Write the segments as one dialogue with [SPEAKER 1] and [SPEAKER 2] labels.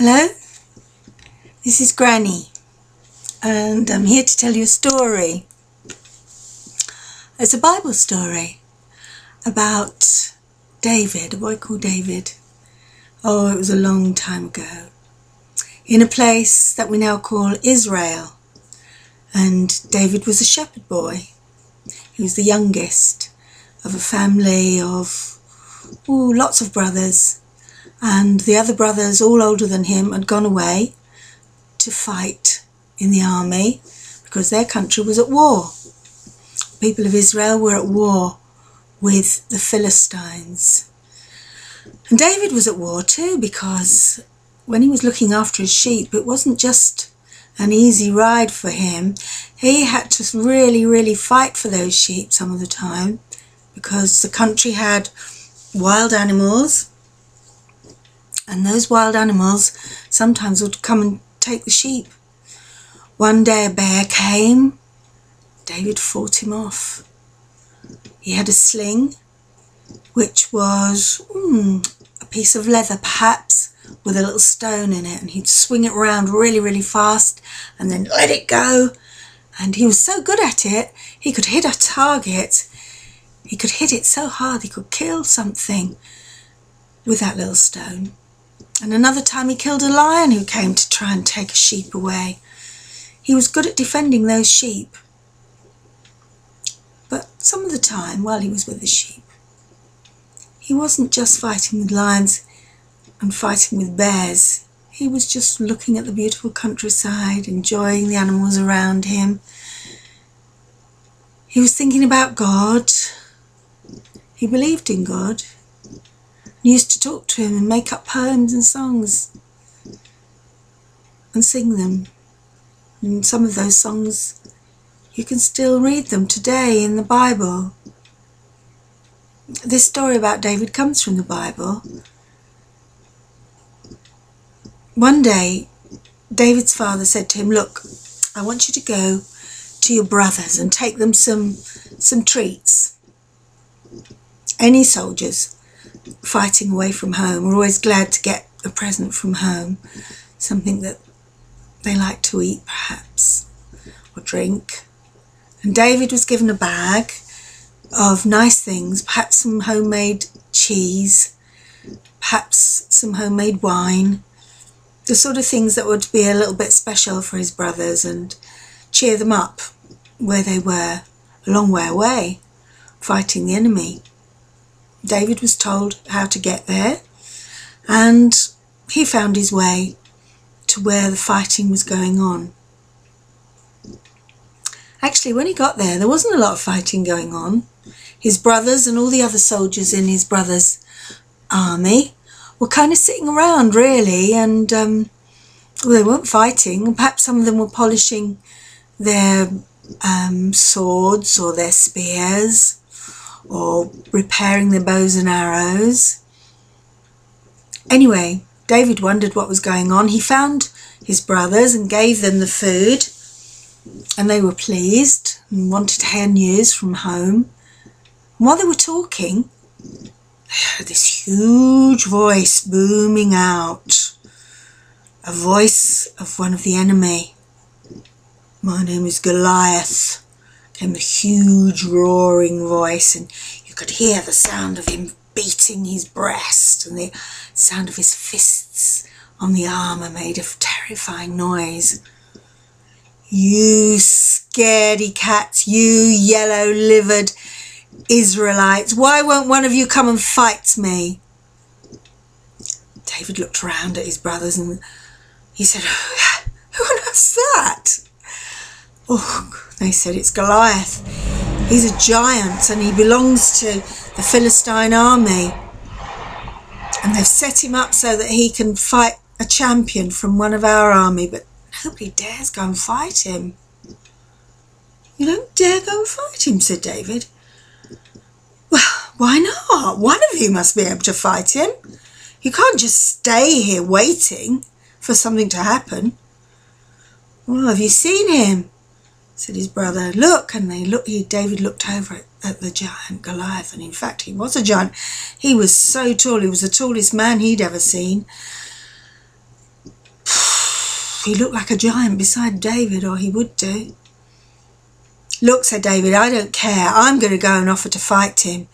[SPEAKER 1] Hello, this is Granny, and I'm here to tell you a story. It's a Bible story about David, a boy called David. Oh, it was a long time ago, in a place that we now call Israel. And David was a shepherd boy. He was the youngest of a family of lots of brothers. And the other brothers, all older than him, had gone away to fight in the army because their country was at war. The people of Israel were at war with the Philistines. And David was at war too, because when he was looking after his sheep, it wasn't just an easy ride for him. He had to really fight for those sheep some of the time, because the country had wild animals. And those wild animals sometimes would come and take the sheep. One day a bear came. David fought him off. He had a sling, which was a piece of leather perhaps, with a little stone in it. And he'd swing it around really fast and then let it go. And he was so good at it, he could hit a target. He could hit it so hard he could kill something with that little stone. And another time he killed a lion who came to try and take a sheep away. He was good at defending those sheep. But some of the time, while he was with the sheep, he wasn't just fighting with lions and fighting with bears. He was just looking at the beautiful countryside, enjoying the animals around him. He was thinking about God. He believed in God. And used to talk to him and make up poems and songs and sing them. And some of those songs, you can still read them today in the Bible. This story about David comes from the Bible. One day, David's father said to him, "Look, I want you to go to your brothers and take them some treats." Any soldiers fighting away from home are always glad to get a present from home, something that they like to eat perhaps, or drink. And David was given a bag of nice things, perhaps some homemade cheese, perhaps some homemade wine, the sort of things that would be a little bit special for his brothers and cheer them up where they were a long way away, fighting the enemy. David was told how to get there, and he found his way to where the fighting was going on. Actually, when he got there, there wasn't a lot of fighting going on. His brothers and all the other soldiers in his brother's army were kind of sitting around, really, and they weren't fighting. And perhaps some of them were polishing their swords or their spears, or repairing their bows and arrows. Anyway, David wondered what was going on. He found his brothers and gave them the food, and they were pleased and wanted to hear news from home. And while they were talking, they heard this huge voice booming out, a voice of one of the enemy. "My name is Goliath," came the huge roaring voice, and you could hear the sound of him beating his breast, and the sound of his fists on the armour made a terrifying noise. "You scaredy cats, you yellow-livered Israelites, why won't one of you come and fight me?" David looked around at his brothers and he said, "Who on earth's that?" "Oh," they said, "it's Goliath. He's a giant and he belongs to the Philistine army. And they've set him up so that he can fight a champion from one of our army, but nobody dares go and fight him." "You don't dare go and fight him," said David. "Well, why not? One of you must be able to fight him. You can't just stay here waiting for something to happen." "Well, have you seen him?" said his brother. "Look," and David looked over at the giant Goliath, and in fact he was a giant. He was so tall, he was the tallest man he'd ever seen. He looked like a giant beside David, or he would do. Look, said David, I don't care. I'm going to go and offer to fight him.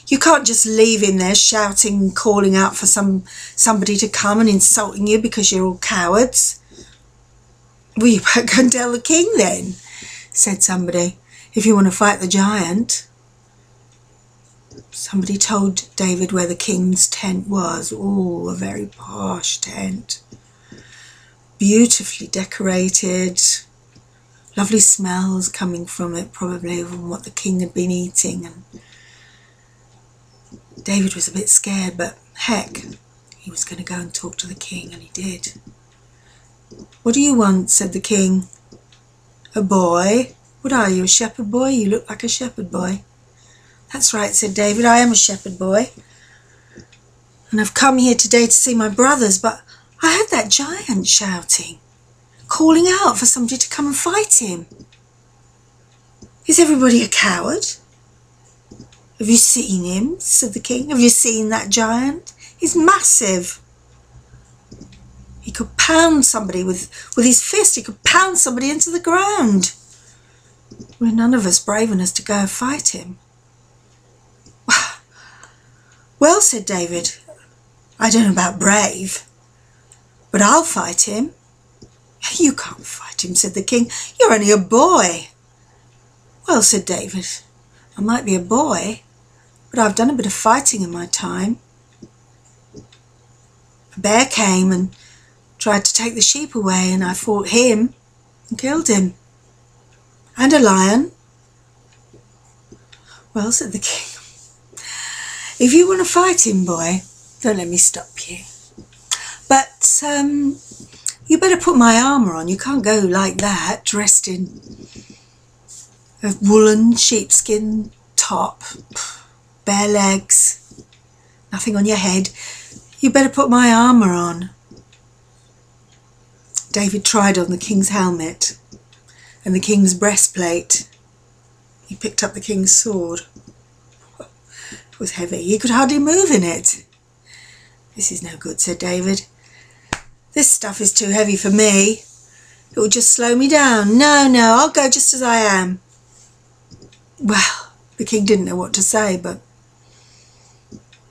[SPEAKER 1] You can't just leave him there shouting and calling out for somebody to come and insulting you because you're all cowards. Well, you better go and tell the king then, said somebody, if you want to fight the giant. Somebody told David where the king's tent was. Oh, a very posh tent. Beautifully decorated. Lovely smells coming from it, probably from what the king had been eating. And David was a bit scared, but heck, he was going to go and talk to the king, and he did. What do you want? Said the king. A boy? What are you, a shepherd boy? You look like a shepherd boy. That's right, said David, I am a shepherd boy. And I've come here today to see my brothers, but I heard that giant shouting, calling out for somebody to come and fight him. Is everybody a coward? Have you seen him? Said the king. Have you seen that giant? He's massive. He could pound somebody with his fist. He could pound somebody into the ground. We're none of us brave enough to go and fight him. Well, said David, I don't know about brave, but I'll fight him. You can't fight him, said the king. You're only a boy. Well, said David, I might be a boy, but I've done a bit of fighting in my time. A bear came and tried to take the sheep away, and I fought him and killed him. And a lion. Well, said the king, if you want to fight him, boy, don't let me stop you. But you better put my armour on. You can't go like that, dressed in a woolen sheepskin top, bare legs, nothing on your head. You better put my armour on. David tried on the king's helmet and the king's breastplate. He picked up the king's sword. It was heavy. He could hardly move in it. This is no good, said David. This stuff is too heavy for me. It will just slow me down. No, I'll go just as I am. Well, the king didn't know what to say, but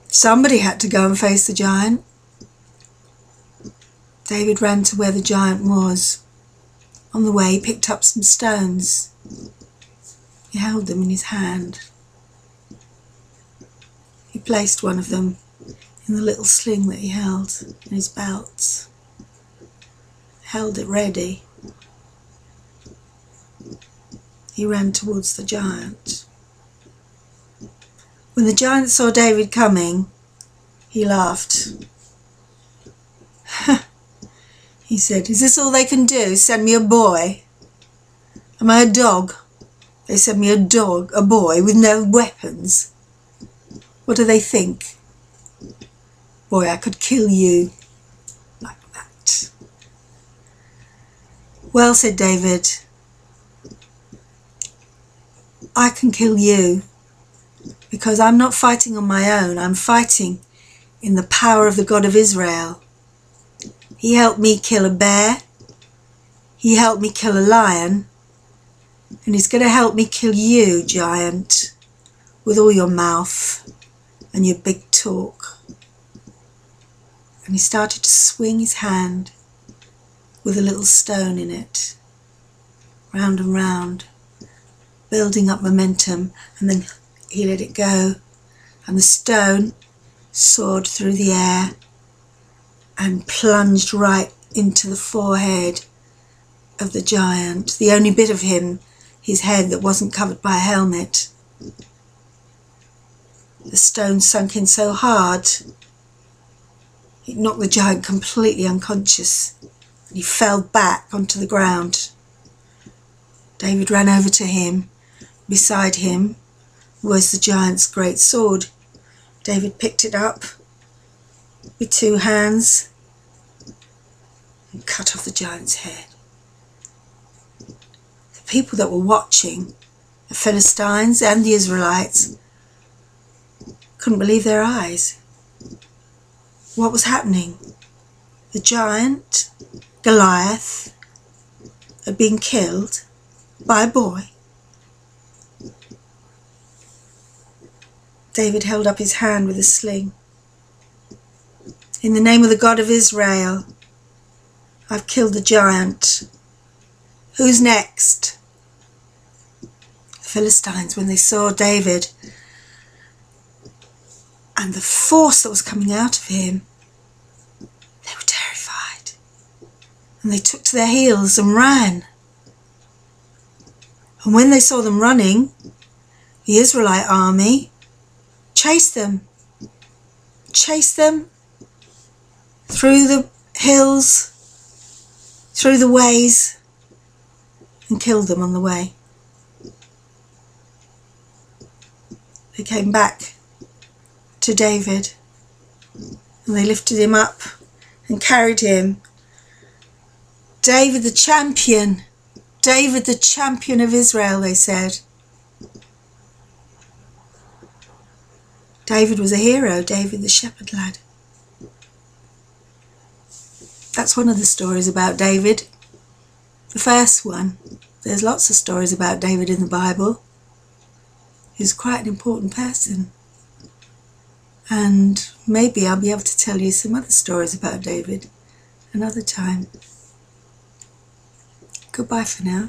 [SPEAKER 1] somebody had to go and face the giant. David ran to where the giant was. On the way, he picked up some stones. He held them in his hand. He placed one of them in the little sling that he held in his belt. Held it ready. He ran towards the giant. When the giant saw David coming, he laughed. He said, is this all they can do? Send me a boy? Am I a dog? They send me a boy with no weapons. What do they think? Boy, I could kill you like that. Well, said David, I can kill you because I'm not fighting on my own. I'm fighting in the power of the God of Israel. He helped me kill a bear. He helped me kill a lion. And he's going to help me kill you, giant, with all your mouth and your big talk. And he started to swing his hand with a little stone in it, round and round, building up momentum, and then he let it go, and the stone soared through the air and plunged right into the forehead of the giant, the only bit of him, his head, that wasn't covered by a helmet. The stone sunk in so hard, it knocked the giant completely unconscious, and he fell back onto the ground. David ran over to him. Beside him was the giant's great sword. David picked it up with 2 hands and cut off the giant's head. The people that were watching, the Philistines and the Israelites, couldn't believe their eyes. What was happening? The giant, Goliath had been killed by a boy, David held up his hand with a sling. In the name of the God of Israel, I've killed the giant. Who's next? The Philistines, when they saw David and the force that was coming out of him, they were terrified. And they took to their heels and ran. And when they saw them running, the Israelite army chased them through the hills, through the ways, and killed them on the way. They came back to David and they lifted him up and carried him. David the champion of Israel, they said. David was a hero, David the shepherd lad. That's one of the stories about David. The first one. There's lots of stories about David in the Bible. He's quite an important person. And maybe I'll be able to tell you some other stories about David another time. Goodbye for now.